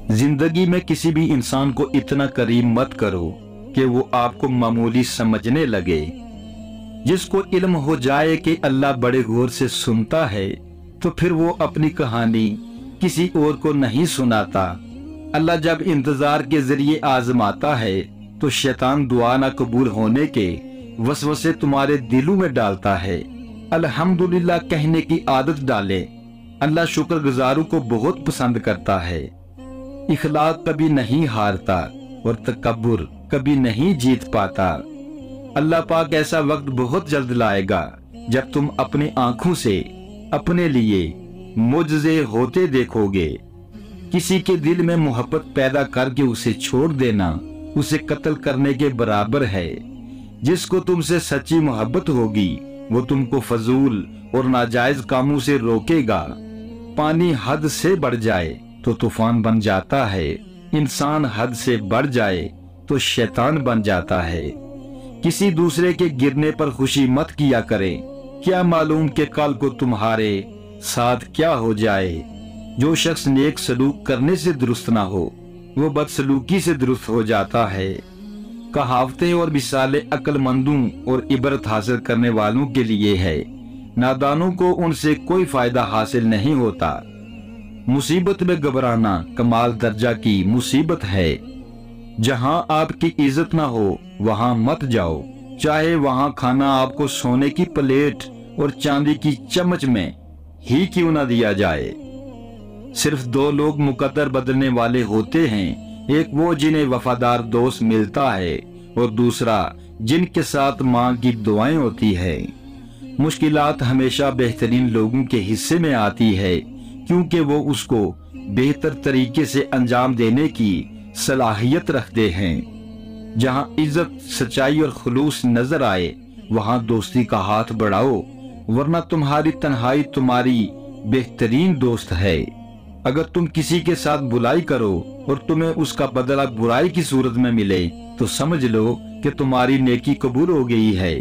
زندگی میں کسی بھی انسان کو اتنا قریب مت کرو کہ وہ آپ کو معمولی سمجھنے لگے۔ جس کو علم ہو جائے کہ اللہ بڑے غور سے سنتا ہے تو پھر وہ اپنی کہانی کسی اور کو نہیں سناتا۔ اللہ جب انتظار کے ذریعے آزماتا ہے تو شیطان دعا نہ قبول ہونے کے وسوسے تمہارے دلوں میں ڈالتا ہے۔ الحمدللہ کہنے کی عادت ڈالے۔ اللہ شکر گزاروں کو بہت پسند کرتا ہے۔ اخلاق کبھی نہیں ہارتا اور تکبر کبھی نہیں جیت پاتا۔ اللہ پاک ایسا وقت بہت جلد لائے گا جب تم اپنی آنکھوں سے اپنے لیے معجزے ہوتے دیکھو گے۔ کسی کے دل میں محبت پیدا کر کے اسے چھوڑ دینا اسے قتل کرنے کے برابر ہے۔ جس کو تم سے سچی محبت ہوگی وہ تم کو فضول اور ناجائز کاموں سے روکے گا۔ پانی حد سے بڑھ جائے تو طوفان بن جاتا ہے، انسان حد سے بڑھ جائے تو شیطان بن جاتا ہے۔ کسی دوسرے کے گرنے پر خوشی مت کیا کرے، کیا معلوم کہ کل کو تمہارے ساتھ کیا ہو جائے۔ جو شخص نیک سلوک کرنے سے درست نہ ہو وہ بدسلوکی سے درست ہو جاتا ہے۔ کہاوتیں اور مثالیں عقل مندوں اور عبرت حاصل کرنے والوں کے لیے ہے، نادانوں کو ان سے کوئی فائدہ حاصل نہیں ہوتا۔ مصیبت میں گھبرانا کمال درجہ کی مصیبت ہے۔ جہاں آپ کی عزت نہ ہو وہاں مت جاؤ، چاہے وہاں کھانا آپ کو سونے کی پلیٹ اور چاندی کی چمچ میں ہی کیوں نہ دیا جائے۔ صرف دو لوگ مقدر بدلنے والے ہوتے ہیں، ایک وہ جنہیں وفادار دوست ملتا ہے اور دوسرا جن کے ساتھ ماں کی دعائیں ہوتی ہے۔ مشکلات ہمیشہ بہترین لوگوں کے حصے میں آتی ہے کیونکہ وہ اس کو بہتر طریقے سے انجام دینے کی صلاحیت رکھتے ہیں۔ جہاں عزت، سچائی اور خلوص نظر آئے وہاں دوستی کا ہاتھ بڑھاؤ، ورنہ تمہاری تنہائی تمہاری بہترین دوست ہے۔ اگر تم کسی کے ساتھ بلائی کرو اور تمہیں اس کا بدلہ برائی کی صورت میں ملے تو سمجھ لو کہ تمہاری نیکی قبول ہو گئی ہے۔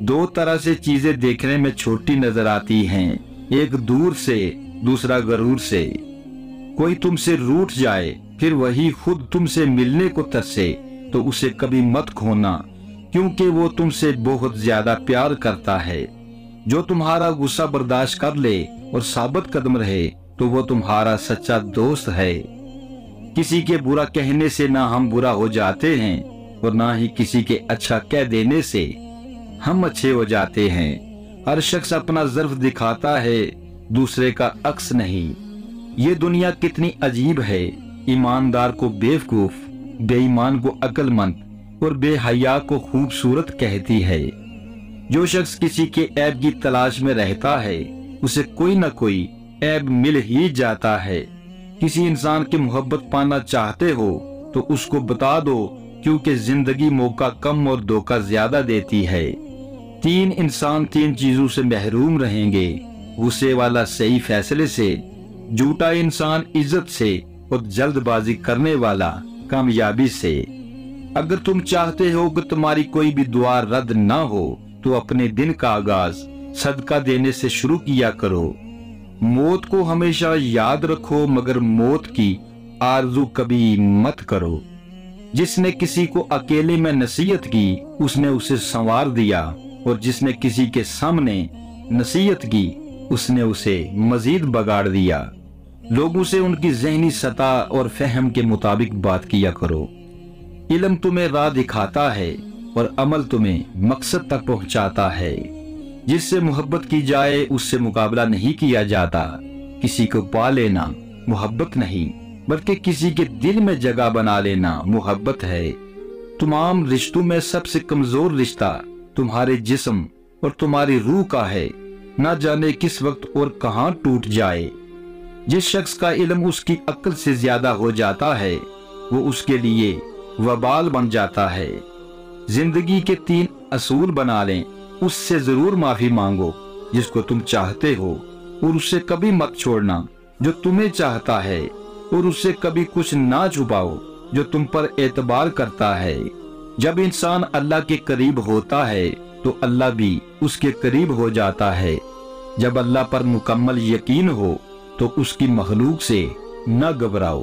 دو طرح سے چیزیں دیکھنے میں چھوٹی نظر آتی ہیں، ایک دور سے، دوسرا غرور سے۔ کوئی تم سے روٹھ جائے پھر وہی خود تم سے ملنے کو ترسے تو اسے کبھی مت کھونا، کیونکہ وہ تم سے بہت زیادہ پیار کرتا ہے۔ جو تمہارا غصہ برداشت کر لے اور ثابت قدم رہے تو وہ تمہارا سچا دوست ہے۔ کسی کے برا کہنے سے نہ ہم برا ہو جاتے ہیں اور نہ ہی کسی کے اچھا کہہ دینے سے ہم اچھے ہو جاتے ہیں۔ ہر شخص اپنا ظرف دکھاتا ہے، دوسرے کا عکس نہیں۔ یہ دنیا کتنی عجیب ہے، ایماندار کو بیوقوف، بے ایمان کو عقل مند اور بے حیا کو خوبصورت کہتی ہے۔ جو شخص کسی کے عیب کی تلاش میں رہتا ہے اسے کوئی نہ کوئی عیب مل ہی جاتا ہے۔ کسی انسان کی محبت پانا چاہتے ہو تو اس کو بتا دو، کیونکہ زندگی موقع کم اور دھوکہ زیادہ دیتی ہے۔ تین انسان تین چیزوں سے محروم رہیں گے، غصے والا صحیح فیصلے سے، جھوٹا انسان عزت سے اور جلد بازی کرنے والا کامیابی سے۔ اگر تم چاہتے ہو کہ تمہاری کوئی بھی دعا رد نہ ہو تو اپنے دن کا آغاز صدقہ دینے سے شروع کیا کرو۔ موت کو ہمیشہ یاد رکھو مگر موت کی آرزو کبھی مت کرو۔ جس نے کسی کو اکیلے میں نصیحت کی اس نے اسے سنوار دیا، اور جس نے کسی کے سامنے نصیحت کی اس نے اسے مزید بگاڑ دیا۔ لوگوں سے ان کی ذہنی سطح اور فہم کے مطابق بات کیا کرو۔ علم تمہیں راہ دکھاتا ہے اور عمل تمہیں مقصد تک پہنچاتا ہے۔ جس سے محبت کی جائے اس سے مقابلہ نہیں کیا جاتا۔ کسی کو پا لینا محبت نہیں بلکہ کسی کے دل میں جگہ بنا لینا محبت ہے۔ تمام رشتوں میں سب سے کمزور رشتہ تمہارے جسم اور تمہاری روح کا ہے، نہ جانے کس وقت اور کہاں ٹوٹ جائے۔ جس شخص کا علم اس کی عقل سے زیادہ ہو جاتا ہے وہ اس کے لیے وبال بن جاتا ہے۔ زندگی کے تین اصول بنا لیں، اس سے ضرور معافی مانگو جس کو تم چاہتے ہو، اور اس سے کبھی مت چھوڑنا جو تمہیں چاہتا ہے، اور اس سے کبھی کچھ نہ چھپاؤ جو تم پر اعتبار کرتا ہے۔ جب انسان اللہ کے قریب ہوتا ہے تو اللہ بھی اس کے قریب ہو جاتا ہے۔ جب اللہ پر مکمل یقین ہو تو اس کی مخلوق سے نہ گھبراؤ۔